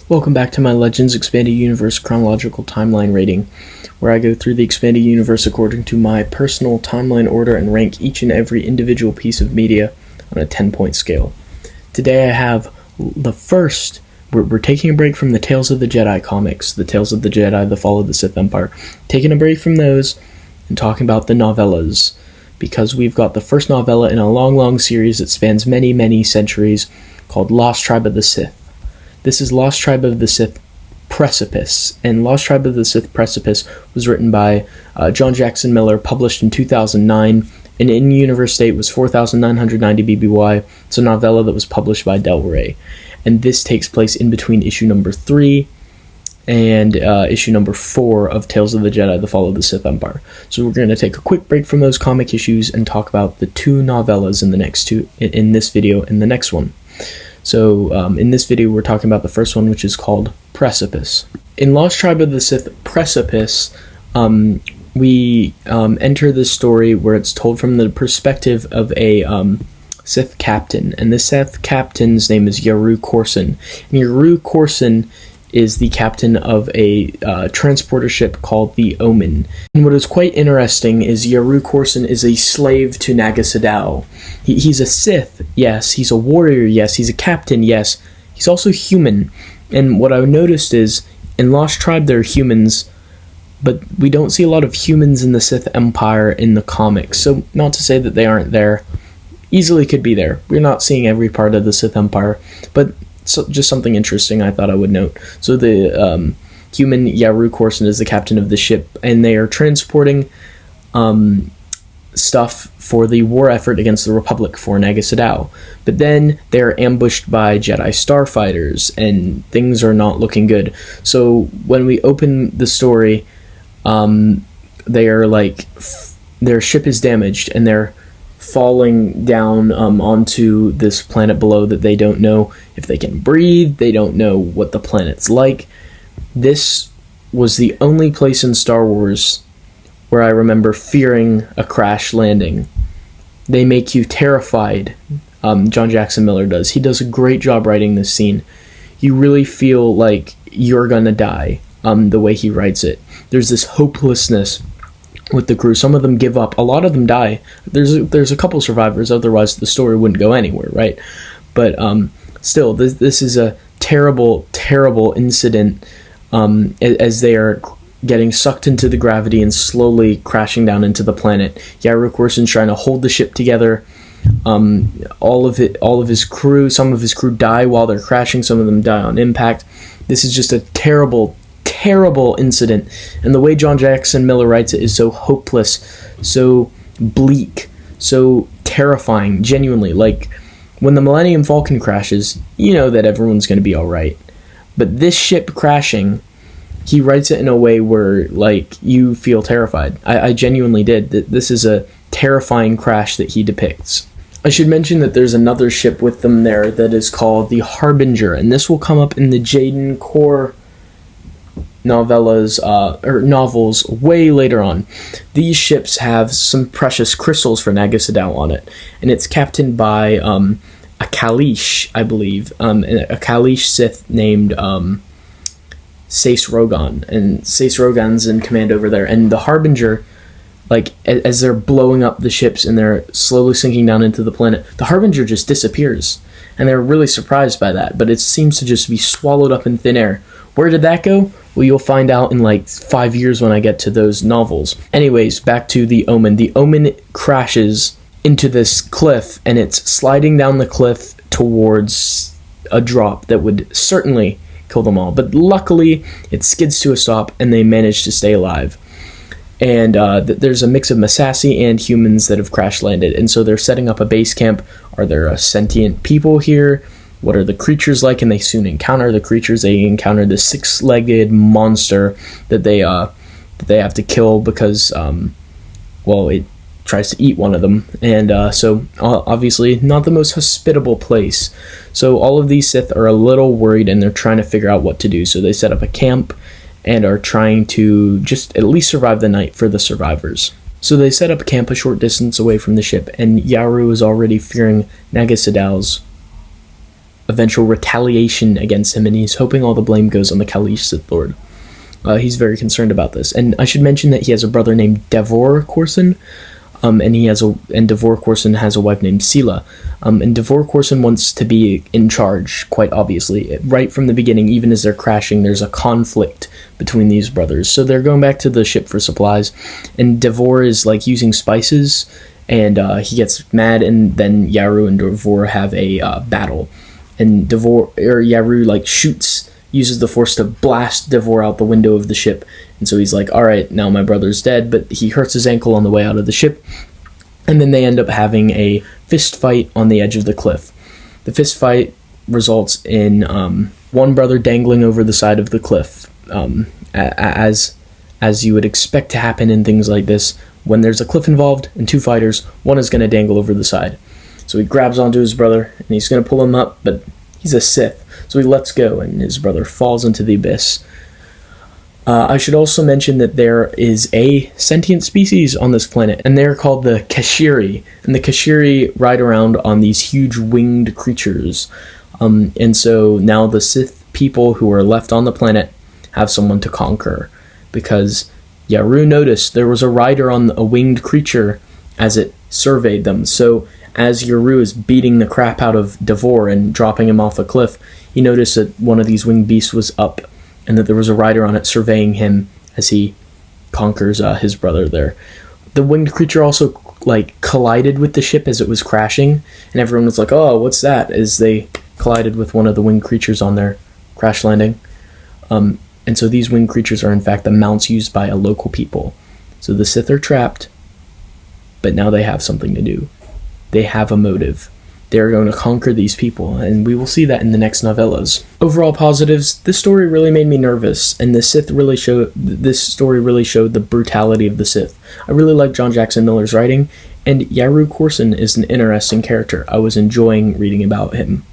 Welcome back to my Legends Expanded Universe chronological timeline rating, where I go through the expanded universe according to my personal timeline order and rank each and every individual piece of media on a 10-point scale. Today I have the first, we're taking a break from the Tales of the Jedi comics, the Tales of the Jedi, the Fall of the Sith Empire, taking a break from those and talking about the novellas, because we've got the first novella in a long series that spans many centuries called Lost Tribe of the Sith. This is Lost Tribe of the Sith Precipice, and Lost Tribe of the Sith Precipice was written by John Jackson Miller, published in 2009, and in-universe date was 4,990 BBY. It's a novella that was published by Del Rey, and this takes place in between issue number 3 and issue number 4 of Tales of the Jedi, The Fall of the Sith Empire. So we're going to take a quick break from those comic issues and talk about the two novellas in this video and the next one. So in this video we're talking about the first one, which is called Precipice. In Lost Tribe of the Sith Precipice, we enter this story where it's told from the perspective of a Sith captain, and this Sith captain's name is Yaru Corson. And Yaru Corson is the captain of a transporter ship called the Omen. And what is quite interesting is Yaru Corson is a slave to Naga Sadow. He's a Sith, yes. He's a warrior, yes. He's a captain, yes. He's also human. And what I noticed is, in Lost Tribe there are humans, but we don't see a lot of humans in the Sith Empire in the comics. So not to say that they aren't there. Easily could be there. We're not seeing every part of the Sith Empire, but just something interesting I thought I would note. So the human Yaru Corson is the captain of the ship, and they are transporting stuff for the war effort against the Republic for Naga Sadow. But then they are ambushed by Jedi starfighters, and things are not looking good. So when we open the story, they are like, their ship is damaged, and they're falling down onto this planet below that they don't know if they can breathe. They don't know what the planet's like. This was the only place in Star Wars where I remember fearing a crash landing. They make you terrified. John Jackson Miller does. He does a great job writing this scene. You really feel like you're gonna die, the way he writes it. There's this hopelessness with the crew. Some of them give up. A lot of them die. There's a couple survivors, otherwise the story wouldn't go anywhere, right? But still, this is a terrible incident as they are getting sucked into the gravity and slowly crashing down into the planet. Yaru Corson's trying to hold the ship together. All of his crew, some of his crew die while they're crashing, some of them die on impact. This is just a terrible incident, and the way John Jackson Miller writes it is so hopeless, so bleak, so terrifying, genuinely. Like, when the Millennium Falcon crashes, you know that everyone's going to be alright. But this ship crashing, he writes it in a way where, like, you feel terrified. I genuinely did. This is a terrifying crash that he depicts. I should mention that there's another ship with them there that is called the Harbinger, and this will come up in the Jaden Core novellas or novels way later on. These ships have some precious crystals for Naga Sadow on it, and it's captained by a Kalish, I believe, a Kalish Sith named Sace Rogan, and Sace Rogan's in command over there. And the Harbinger, like, as they're blowing up the ships and they're slowly sinking down into the planet, the Harbinger just disappears, and they're really surprised by that, but it seems to just be swallowed up in thin air. Where did that go? Well, you'll find out in like 5 years when I get to those novels. Anyways, back to the Omen. The Omen crashes into this cliff, and it's sliding down the cliff towards a drop that would certainly kill them all. But luckily, it skids to a stop, and they manage to stay alive. And there's a mix of Masasi and humans that have crash landed, and so they're setting up a base camp. Are there sentient people here? What are the creatures like? And they soon encounter the creatures. They encounter the 6-legged monster that they that they have to kill because, it tries to eat one of them. And so obviously not the most hospitable place. So all of these Sith are a little worried, and they're trying to figure out what to do. So they set up a camp and are trying to just at least survive the night for the survivors. So they set up camp a short distance away from the ship, and Yaru is already fearing Naga Sadow's eventual retaliation against him, and he's hoping all the blame goes on the Kalish Sith Lord. He's very concerned about this. And I should mention that he has a brother named Devor Corson, and Devor Corson has a wife named Sela. And Devor Corson wants to be in charge, quite obviously. Right from the beginning, even as they're crashing, there's a conflict between these brothers. So they're going back to the ship for supplies, and Devor is like using spices, and he gets mad, and then Yaru and Devor have a battle. And Yaru uses the Force to blast Devor out the window of the ship. And so he's like, all right, now my brother's dead, but he hurts his ankle on the way out of the ship. And then they end up having a fist fight on the edge of the cliff. The fist fight results in one brother dangling over the side of the cliff. As you would expect to happen in things like this, when there's a cliff involved and two fighters, one is going to dangle over the side. So he grabs onto his brother, and he's going to pull him up, but he's a Sith. So he lets go, and his brother falls into the abyss. I should also mention that there is a sentient species on this planet, and they're called the Kashiri. And the Kashiri ride around on these huge winged creatures. And so now the Sith people who are left on the planet have someone to conquer, because Yaru noticed there was a rider on a winged creature as it surveyed them. So as Yaru is beating the crap out of Devor and dropping him off a cliff, he noticed that one of these winged beasts was up, and that there was a rider on it surveying him as he conquers his brother there. The winged creature also collided with the ship as it was crashing, and everyone was like, oh, what's that? As they collided with one of the winged creatures on their crash landing. And so these winged creatures are in fact the mounts used by a local people. So the Sith are trapped, but now they have something to do. They have a motive. They're going to conquer these people, and we will see that in the next novellas. Overall positives: this story really made me nervous, and this story really showed the brutality of the Sith. I really like John Jackson Miller's writing, and Yaru Corson is an interesting character. I was enjoying reading about him.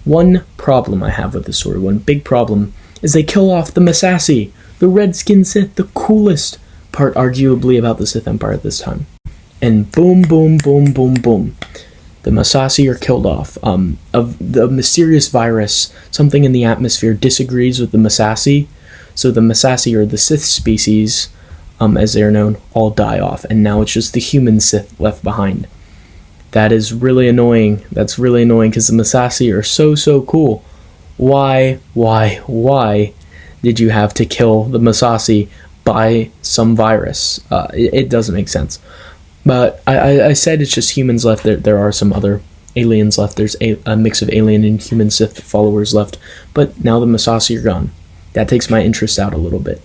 One problem I have with this story, one big problem, is they kill off the Massassi, the red-skinned Sith, the coolest part arguably about the Sith Empire at this time. And boom, boom, boom, boom, boom. The Massassi are killed off. Of the mysterious virus, something in the atmosphere disagrees with the Massassi, so the Massassi, or the Sith species, as they are known, all die off, and now it's just the human Sith left behind. That is really annoying. That's really annoying, because the Massassi are so cool. Why did you have to kill the Massassi by some virus? It doesn't make sense. But I said it's just humans left. There are some other aliens left. There's a mix of alien and human Sith followers left. But now the Massassi are gone. That takes my interest out a little bit.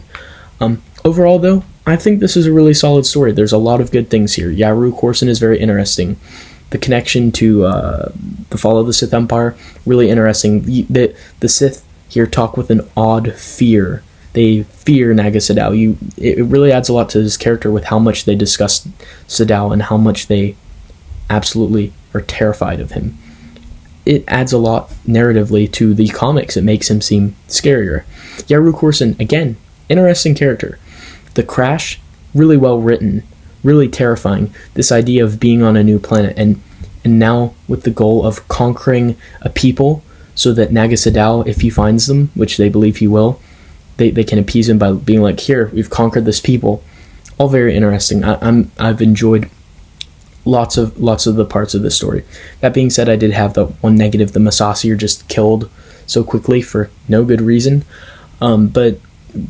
Overall, though, I think this is a really solid story. There's a lot of good things here. Yaru Corson is very interesting. The connection to the fall of the Sith Empire, really interesting. The Sith here talk with an odd fear. They fear Naga Sadow. It really adds a lot to his character with how much they discuss Sadow and how much they absolutely are terrified of him. It adds a lot narratively to the comics. It makes him seem scarier. Yaru Corson, again, interesting character. The crash, really well written, really terrifying. This idea of being on a new planet, and now with the goal of conquering a people so that Naga Sadow, if he finds them, which they believe he will, they can appease him by being like, here, we've conquered this people. All very interesting. I've enjoyed lots of the parts of this story. That being said, I did have the one negative: the Massassi are just killed so quickly for no good reason. But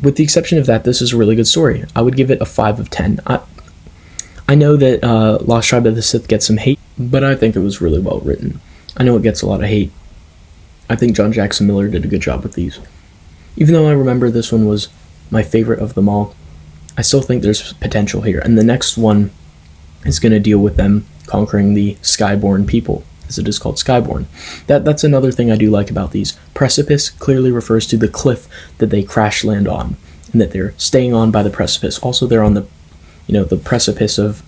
with the exception of that, this is a really good story. I would give it a 5 of 10. I know that Lost Tribe of the Sith gets some hate, but I think it was really well written. I know it gets a lot of hate. I think John Jackson Miller did a good job with these. Even though I remember this one was my favorite of them all, I still think there's potential here. And the next one is going to deal with them conquering the Skyborn people, as it is called, Skyborn. That's another thing I do like about these. Precipice clearly refers to the cliff that they crash land on. and that they're staying on by the precipice. Also, they're on the precipice of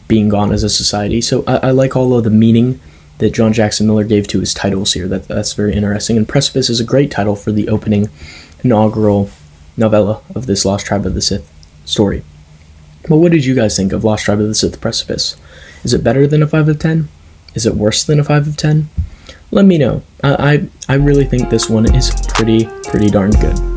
being gone as a society. So I like all of the meaning that John Jackson Miller gave to his titles here. That's very interesting. And Precipice is a great title for the opening inaugural novella of this Lost Tribe of the Sith story. But what did you guys think of Lost Tribe of the Sith Precipice? Is it better than a 5 of 10? Is it worse than a 5 of 10? Let me know. I really think this one is pretty darn good.